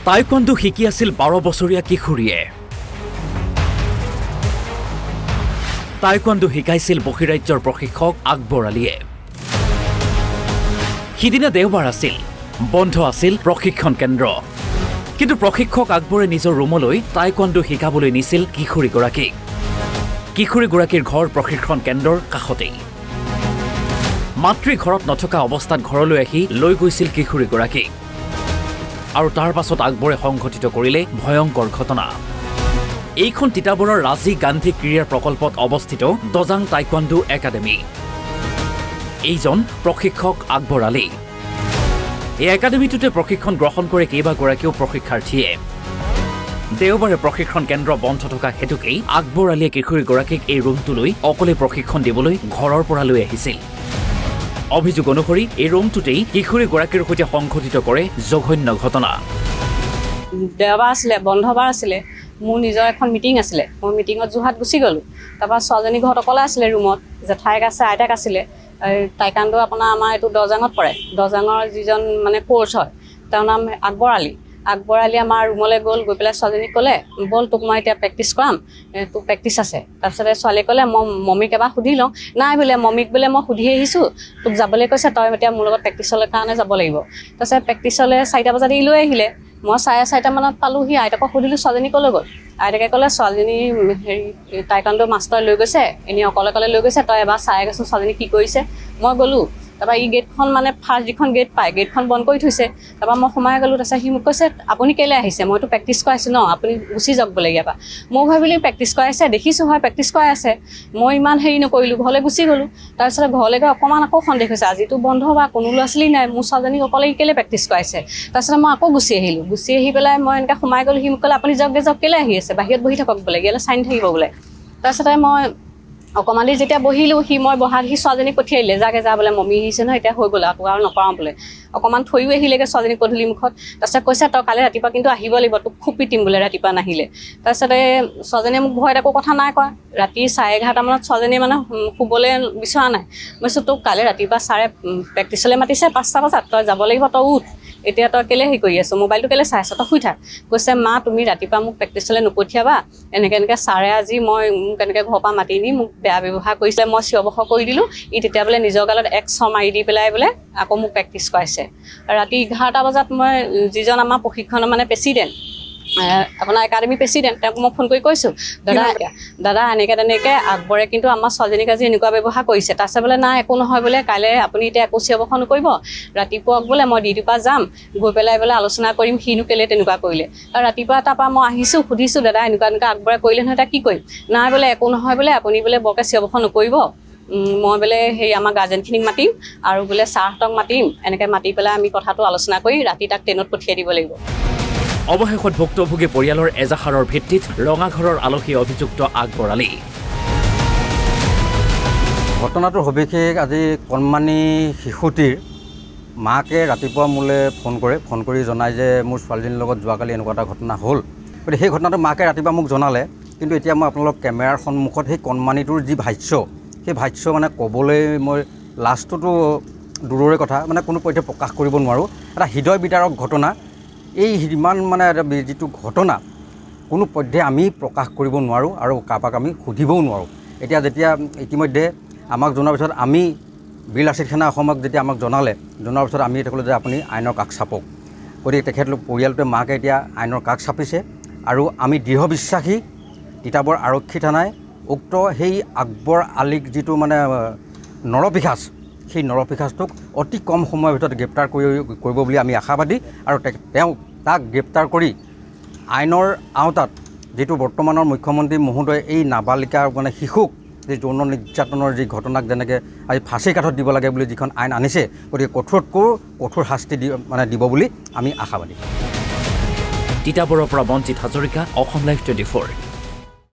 Taekwondo শিকি আছিল 12 বছৰীয়া কিশোৰীয়ে। টাইকোৱাণ্ডো শিকাইছিল বহিৰাজ্যৰ প্ৰশিক্ষক আকবৰ আলীয়ে। সিদিনা দেওবাৰ আছিল, বন্ধ আছিল প্ৰশিক্ষণ কেন্দ্ৰ। কিন্তু প্ৰশিক্ষক আকবৰে নিজৰ ৰুমলৈ টাইকোৱাণ্ডো শিকাবলৈ নিছিল কিশোৰীগৰাকীক। কিশোৰীগৰাকীৰ ঘৰ প্ৰশিক্ষণ কেন্দ্ৰৰ কাষতেই। মাতৃ ঘৰত নথকা অৱস্থাত ঘৰলৈ আহি লৈ গৈছিল কিশোৰীগৰাকীক। আৰু তাৰ পাছত আকবৰে সংঘটিত কৰিলে ভয়ংকৰ ঘটনা। এইখন তিতাবৰৰ ৰাজীৱ গান্ধী ক্ৰীড়া প্ৰকল্পত অৱস্থিত দজাং টাইকোৱাণ্ডো একাডেমী। এইজন প্ৰশিক্ষক আকবৰ আলী। এই একাডেমীটোতে প্ৰশিক্ষণ গ্ৰহণ কৰে কেইবাগৰাকীও প্ৰশিক্ষাৰ্থীয়ে। দেওবাৰে প্ৰশিক্ষণ কেন্দ্ৰ বন্ধ থকা হেতুকেই আকবৰ আলীয়ে কিশোৰীগৰাকীক এই ৰুমটোলৈ অকলে প্ৰশিক্ষণ দিবলৈ ঘৰৰ পৰা লৈ আহিছিল। অভিযোগ অনুসৰি এই ৰুমটোতেই কিশোৰীগৰাকীৰ সৈতে সংঘটিত কৰে জঘন্য ঘটনা। দেওবাৰ আছিলে, বন্ধবাৰ আছিলে, মোৰ নিজৰ এখন মিটিং আছিলে। মই মিটিঙত যোৰহাট গুচি গ'লোঁ। তাৰপৰা ছোৱালীজনী ঘৰত অকলে আছিলে ৰুমত, জেঠাইক আছে, আইতাক আছিলে। টাইকোৱাণ্ডো আপোনাৰ আমাৰ এইটো দজাঙত পৰে। দজাঙৰ যিজন মানে কোৰ্চ হয়, তেওঁৰ নাম আকবৰ আলী। আকবৰ আলী আমাৰ ৰুমলৈ গ'ল, গৈ পেলাই ছোৱালীজনীক ক'লে, ব'ল তোক মই এতিয়া প্ৰেক্টিছ কৰাম, তোৰ প্ৰেক্টিছ আছে। তাৰপিছতে ছোৱালীয়ে ক'লে, মই মম্মীক এবাৰ সুধি লওঁ। নাই বোলে, মম্মীক বোলে মই সুধি আহিছোঁ, তোক যাবলৈ কৈছে, তই এতিয়া মোৰ লগত প্ৰেক্টিছলৈ কাৰণে যাব লাগিব। তাৰপিছত প্ৰেক্টিছলৈ 4টা বজাত লৈ আহিলে। মই 4:30 মানত পালোঁহি। আইতাকক সুধিলোঁ ছোৱালীজনী ক'লৈ গ'ল। আইতাকে ক'লে, ছোৱালীজনী টাইকোৱাণ্ডো মাষ্টৰ লৈ গৈছে, এনেই অকলে অকলে লৈ গৈছে, তই এবাৰ চাই গৈছোঁ ছোৱালীজনী কি কৰিছে। মই গ'লোঁ। তাৰপৰা ই গেটখন মানে ফাৰ্ষ্ট যিখন গেট পায়, গেটখন বন্ধ কৰি থৈছে। তাৰপৰা মই সোমাই গ'লোঁ। তাৰপিছত সি মোক কৈছে, আপুনি কেলৈ আহিছে? মইতো প্ৰেক্টিছ কৰাইছোঁ ন, আপুনি গুচি যাওক বোলে ইয়াৰ পৰা। মই ভাবিলোঁ প্ৰেক্টিছ কৰাইছে, দেখিছোঁ হয় প্ৰেক্টিছ কৰাই আছে। মই ইমান হেৰি নকৰিলোঁ, ঘৰলৈ গুচি গ'লোঁ। তাৰপিছত ঘৰলৈ গৈ অকণমান আকৌ সন্দেহ হৈছে, আজিতো বন্ধ বা কোনো ল'ৰা ছোৱালী নাই, মোৰ ছোৱালীজনীক অকলে কেলৈ প্ৰেক্টিছ কৰাইছে। তাৰপিছত মই আকৌ গুচি আহিলোঁ। গুচি আহি পেলাই মই এনেকৈ সোমাই গ'লোঁ। সি মোক ক'লে, আপুনি যাওক কেলৈ আহি আছে, বাহিৰত বহি থাকক বোলে, ইয়ালৈ চাই নাথাকিব বোলে। তাৰপিছতে মই অকণমান দেৰি যেতিয়া বহিলোঁ, মই বহাত সি ছোৱালীজনীক পঠিয়াই দিলে, যাগে যা বোলে, মম্মী আহিছে নহয়, এতিয়া হৈ গ'ল আৰু নকৰাওঁ বোলে। অকণমান থৈও আহিলেগৈ ছোৱালীজনীক পদূলি মুখত। তাৰপিছত কৈছে, তই কালি ৰাতিপুৱা কিন্তু আহিব লাগিব, তোক খুব পিটিম বোলে ৰাতিপুৱা নাহিলে। তাৰপিছতে ছোৱালীজনীয়ে মোক ভয়ত একো কথা নাই কোৱা। ৰাতি 11:30 মানত ছোৱালীজনীয়ে মানে শুবলৈ বিচৰা নাই। মই কৈছোঁ, তোক কালি ৰাতিপুৱা ছাৰে প্ৰেক্টিছলৈ মাতিছে 5টা বজাত, তই যাব লাগিব, তই উঠ। এতিয়া তই কেলৈ হেৰি কৰি আছ, মোবাইলটো কেলৈ চাই আছ, তই শুই থাক। কৈছে, মা তুমি ৰাতিপুৱা মোক প্ৰেক্টিছলৈ নপঠিয়াবা, এনেকৈ ছাৰে আজি মোক এনেকৈ ঘৰৰ পৰা মাতি নি মোক বেয়া ব্যৱহাৰ কৰিছে। মই চিঞৰ-বাখৰ কৰি দিলোঁ। ই তেতিয়া বোলে নিজৰ গালত 1 চৰ মাৰি দি পেলাই বোলে আকৌ মোক প্ৰেক্টিছ কৰাইছে। ৰাতি 11টা বজাত মই যিজন আমাৰ প্ৰশিক্ষণৰ মানে প্ৰেছিডেণ্ট, আপোনাৰ একাডেমী প্ৰেছিডেণ্ট, তেওঁক মই ফোন কৰি কৈছোঁ, দাদা এনেকৈ তেনেকৈ আকবৰে কিন্তু আমাৰ ছোৱালীজনীক আজি এনেকুৱা ব্যৱহাৰ কৰিছে। তাৰপিছত বোলে নাই একো নহয় বোলে, কাইলৈ আপুনি এতিয়া একো চিঞৰ-বাখৰ নকৰিব, ৰাতিপুৱা বোলে মই ডিউটিৰ পৰা যাম, গৈ পেলাই বোলে আলোচনা কৰিম সিনো কেলৈ তেনেকুৱা কৰিলে। আৰু ৰাতিপুৱা তাৰপৰা মই আহিছোঁ, সুধিছোঁ, দাদা এনেকুৱা আকবৰে কৰিলে নহয়, এতিয়া কি কৰিম? নাই বোলে একো নহয় বোলে, আপুনি বোলে বৰকৈ চিঞৰ-বাখৰ নকৰিব, মই বোলে সেই আমাৰ গাৰ্জেনখিনিক মাতিম আৰু বোলে ছাৰহঁতক মাতিম, এনেকৈ মাতি পেলাই আমি কথাটো আলোচনা কৰি ৰাতি তাক ট্ৰেইনত পঠিয়াই দিব লাগিব। অৱশেষত ভুক্তভোগী পৰিয়ালৰ এজাহাৰৰ ভিত্তিত ৰঙাঘৰৰ আলহী অভিযুক্ত আকবৰ আলী। ঘটনাটোৰ সবিশেষ আজি কণমানি শিশুটিৰ মাকে ৰাতিপুৱা মোলৈ ফোন কৰি জনায় যে মোৰ ছোৱালীজনীৰ লগত যোৱাকালি এনেকুৱা এটা ঘটনা হ'ল। গতিকে সেই ঘটনাটো মাকে ৰাতিপুৱা মোক জনালে। কিন্তু এতিয়া মই আপোনালোক কেমেৰাৰ সন্মুখত সেই কণমানিটোৰ যি ভাষ্য, সেই ভাষ্য মানে ক'বলৈ মই লাষ্টটোতো দূৰৰে কথা, মানে কোনো পধ্যে প্ৰকাশ কৰিব নোৱাৰোঁ। এটা হৃদয় বিদাৰক ঘটনা। এই ইমান মানে যিটো ঘটনা কোনো পধ্যে আমি প্ৰকাশ কৰিব নোৱাৰোঁ আৰু কাৰোবাক আমি সুধিবও নোৱাৰোঁ। এতিয়া যেতিয়া ইতিমধ্যে আমাক জনাৰ পিছত আমি বীৰ লাচিত সেনা অসমক যেতিয়া আমাক জনাৰ পিছত আমি ক'লোঁ যে আপুনি আইনৰ কাষ চাপক। গতিকে তেখেতলোক পৰিয়ালটোৱে মাকে এতিয়া আইনৰ কাষ চাপিছে আৰু আমি দৃঢ় বিশ্বাসী তিতাবৰ আৰক্ষী থানাই উক্ত সেই আকবৰ আলীক যিটো মানে নৰপিশাচ, সেই নৰপিশাচটোক অতি কম সময়ৰ ভিতৰত গ্ৰেপ্তাৰ কৰিব বুলি আমি আশাবাদী। আৰু তাক গ্ৰেপ্তাৰ কৰি আইনৰ আওতাত যিটো বৰ্তমানৰ মুখ্যমন্ত্ৰী মহোদয়ে এই নাবালিকা মানে শিশুক যি যৌন নিৰ্যাতনৰ যি ঘটনাক যেনেকৈ আজি ফাঁচী কাঠত দিব লাগে বুলি যিখন আইন আনিছে, গতিকে কঠোৰতকৈ কঠোৰ শাস্তি দিব বুলি আমি আশাবাদী। তিতাবৰৰ পৰা মঞ্জিত হাজৰিকা, অসম লাইভ 24।